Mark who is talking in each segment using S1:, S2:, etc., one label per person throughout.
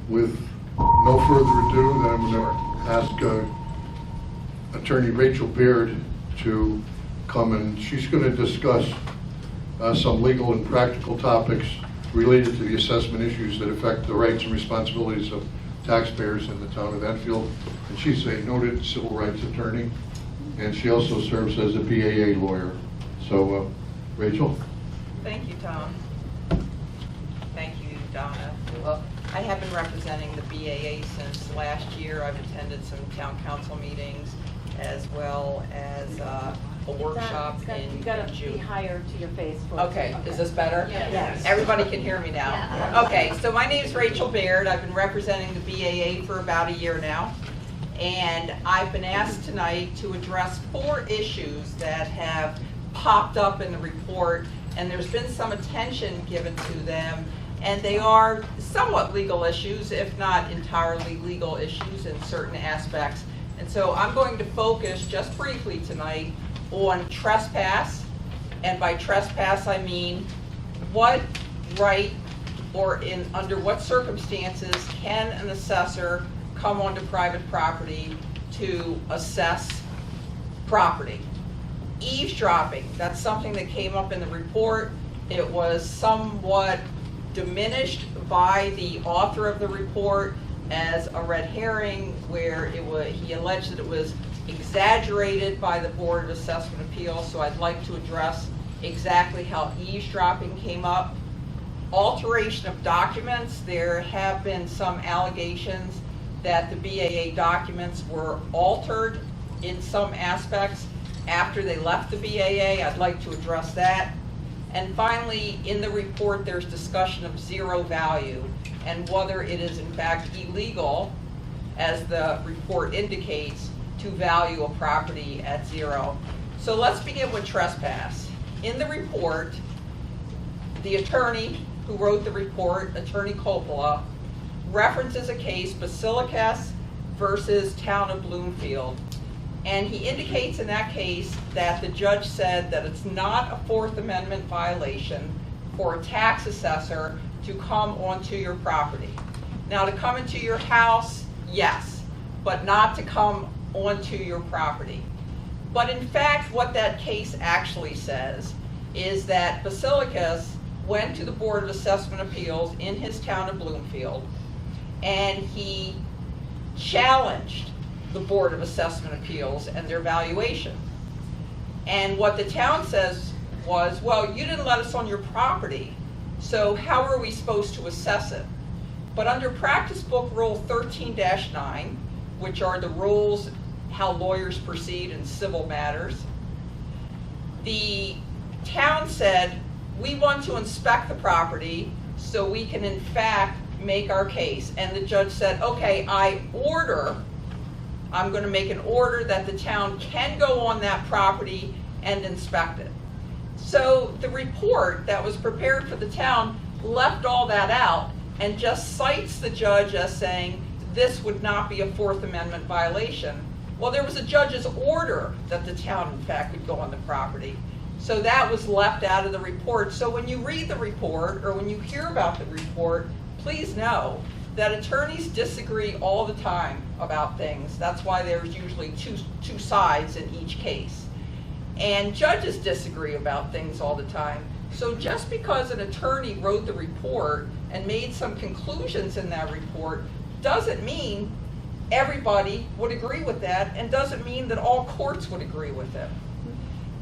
S1: With no further ado, then I'm going to ask Attorney Rachel Baird to come, and she's going to discuss some legal and practical topics related to the assessment issues that affect the rights and responsibilities of taxpayers in the town of Enfield. And she's a noted civil rights attorney, and she also serves as a BAA lawyer. So, Rachel?
S2: Thank you, Tom. Thank you, Donna. Well, I have been representing the BAA since last year. I've attended some town council meetings as well as a workshop in June.
S3: You got to be higher to your face.
S2: Okay, is this better?
S3: Yes.
S2: Everybody can hear me now.
S3: Yeah.
S2: Okay, so my name is Rachel Baird. I've been representing the BAA for about a year now. And I've been asked tonight to address 4 issues that have popped up in the report, and there's been some attention given to them. And they are somewhat legal issues, if not entirely legal issues in certain aspects. And so I'm going to focus just briefly tonight on trespass. And by trespass, I mean what right or under what circumstances can an assessor come onto private property to assess property. Eavesdropping, that's something that came up in the report. It was somewhat diminished by the author of the report as a red herring, where he alleged that it was exaggerated by the Board of Assessment Appeals. So I'd like to address exactly how eavesdropping came up. Alteration of documents, there have been some allegations that the BAA documents were altered in some aspects after they left the BAA. I'd like to address that. And finally, in the report, there's discussion of zero value and whether it is in fact illegal, as the report indicates, to value a property at zero. So let's begin with trespass. In the report, the attorney who wrote the report, Attorney Coppola, references a case, Basilicus versus Town of Bloomfield. And he indicates in that case that the judge said that it's not a Fourth Amendment violation for a tax assessor to come onto your property. Now, to come into your house, yes, but not to come onto your property. But in fact, what that case actually says is that Basilicus went to the Board of Assessment Appeals in his town of Bloomfield, and he challenged the Board of Assessment Appeals and their valuation. And what the town says was, well, you didn't let us on your property, so how are we supposed to assess it? But under Practice Book Rule 13-9, which are the rules how lawyers proceed in civil matters, the town said, we want to inspect the property so we can in fact make our case. And the judge said, okay, I'm going to make an order that the town can go on that property and inspect it. So the report that was prepared for the town left all that out and just cites the judge as saying this would not be a Fourth Amendment violation. Well, there was a judge's order that the town in fact could go on the property. So that was left out of the report. So when you read the report or when you hear about the report, please know that attorneys disagree all the time about things. That's why there's usually two sides in each case. And judges disagree about things all the time. So just because an attorney wrote the report and made some conclusions in that report doesn't mean everybody would agree with that, and doesn't mean that all courts would agree with it.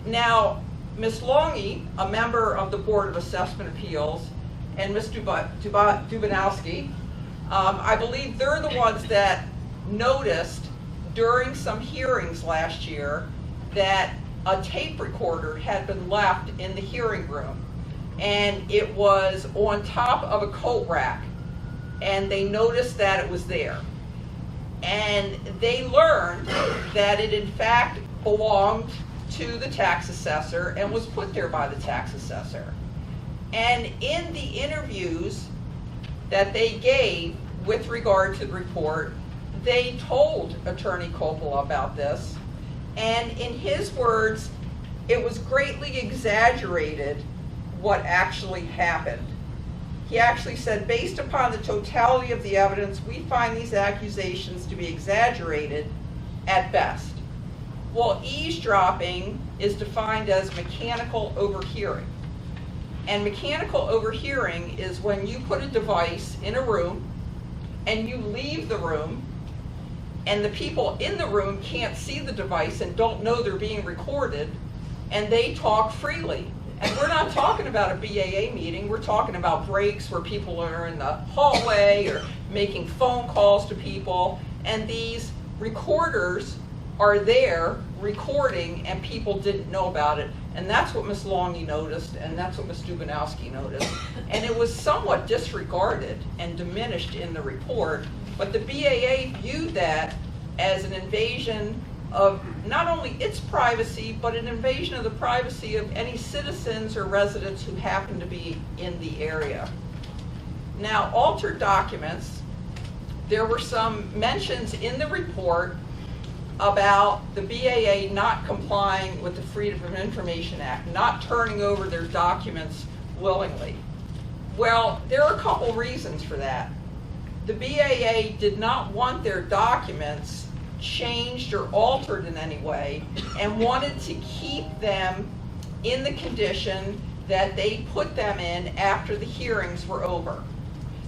S2: Now, Ms. Longy, a member of the Board of Assessment Appeals, and Ms. Dubanowski, I believe they're the ones that noticed during some hearings last year that a tape recorder had been left in the hearing room, and it was on top of a coat rack, and they noticed that it was there. And they learned that it in fact belonged to the tax assessor and was put there by the tax assessor. And in the interviews that they gave with regard to the report, they told Attorney Coppola about this, and in his words, it was greatly exaggerated what actually happened. he actually said, based upon the totality of the evidence, we find these accusations to be exaggerated at best. Well, eavesdropping is defined as mechanical overhearing. And mechanical overhearing is when you put a device in a room and you leave the room and the people in the room can't see the device and don't know they're being recorded, and they talk freely. And we're not talking about a BAA meeting, we're talking about breaks where people are in the hallway or making phone calls to people, and these recorders are there recording and people didn't know about it. And that's what Ms. Longy noticed, and that's what Ms. Dubanowski noticed. And it was somewhat disregarded and diminished in the report, but the BAA viewed that as an invasion of not only its privacy, but an invasion of the privacy of any citizens or residents who happen to be in the area. Now, altered documents, there were some mentions in the report about the BAA not complying with the Freedom of Information Act, not turning over their documents willingly. Well, there are a couple reasons for that. The BAA did not want their documents changed or altered in any way and wanted to keep them in the condition that they put them in after the hearings were over,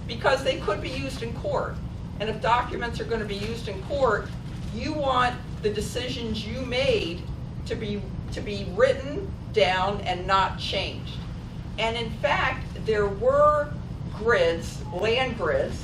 S2: because they could be used in court. And if documents are going to be used in court, you want the decisions you made to be written down and not changed. And in fact, there were grids, land grids,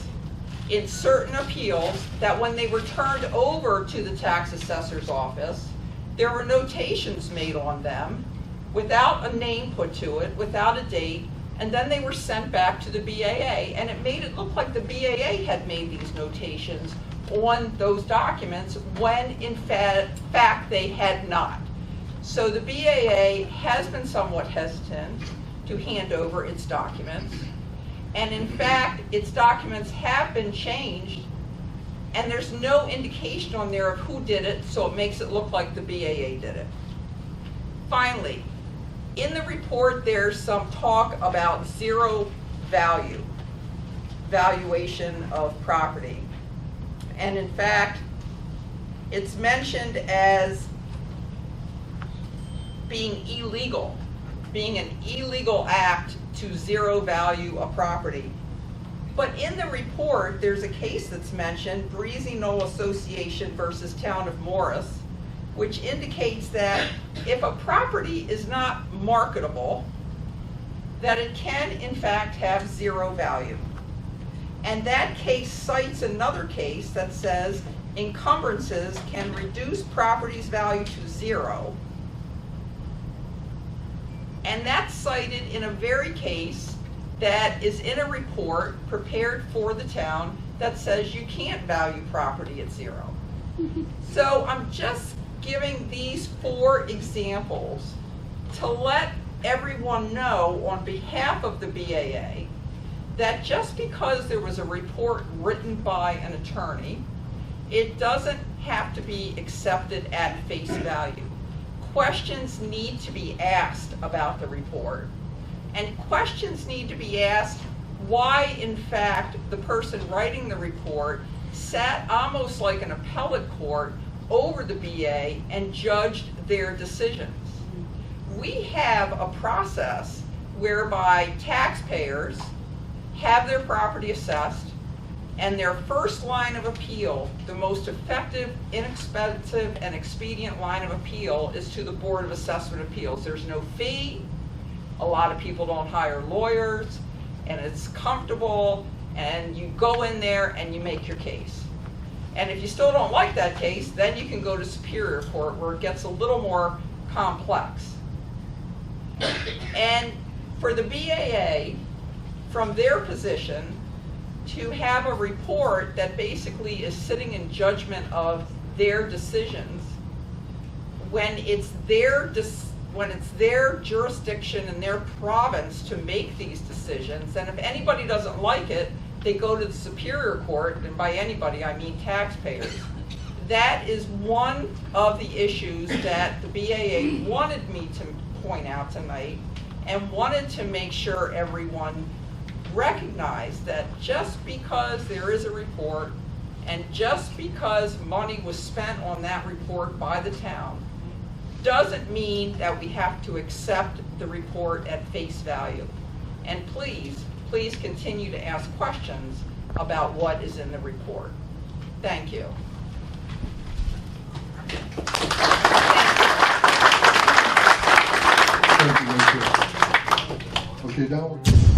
S2: in certain appeals that when they were turned over to the tax assessor's office, there were notations made on them without a name put to it, without a date, and then they were sent back to the BAA, and it made it look like the BAA had made these notations on those documents when in fact they had not. So the BAA has been somewhat hesitant to hand over its documents, and in fact its documents have been changed, and there's no indication on there of who did it, so it makes it look like the BAA did it. Finally, in the report there's some talk about zero valuation of property. And in fact, it's mentioned as being illegal, being an illegal act to zero value a property. But in the report, there's a case that's mentioned, Breezy Knoll Association versus Town of Morris, which indicates that if a property is not marketable, that it can in fact have zero value. And that case cites another case that says encumbrances can reduce property's value to zero. And that's cited in a very case that is in a report prepared for the town that says you can't value property at zero. So I'm just giving these 4 examples to let everyone know on behalf of the BAA that just because there was a report written by an attorney, it doesn't have to be accepted at face value. Questions need to be asked about the report, and questions need to be asked why, in fact, the person writing the report sat almost like an appellate court over the BA and judged their decisions. We have a process whereby taxpayers have their property assessed, and their first line of appeal, the most effective, inexpensive, and expedient line of appeal, is to the Board of Assessment Appeals. There's no fee, a lot of people don't hire lawyers, and it's comfortable, and you go in there and you make your case. And if you still don't like that case, then you can go to Superior Court where it gets a little more complex. And for the BAA, from their position, to have a report that basically is sitting in judgment of their decisions when it's their jurisdiction and their province to make these decisions, and if anybody doesn't like it, they go to the Superior Court, and by anybody I mean taxpayers. That is one of the issues that the BAA wanted me to point out tonight and wanted to make sure everyone recognize that just because there is a report and just because money was spent on that report by the town doesn't mean that we have to accept the report at face value. And please, please continue to ask questions about what is in the report. Thank you.
S1: Thank you, Rachel. Okay, now we're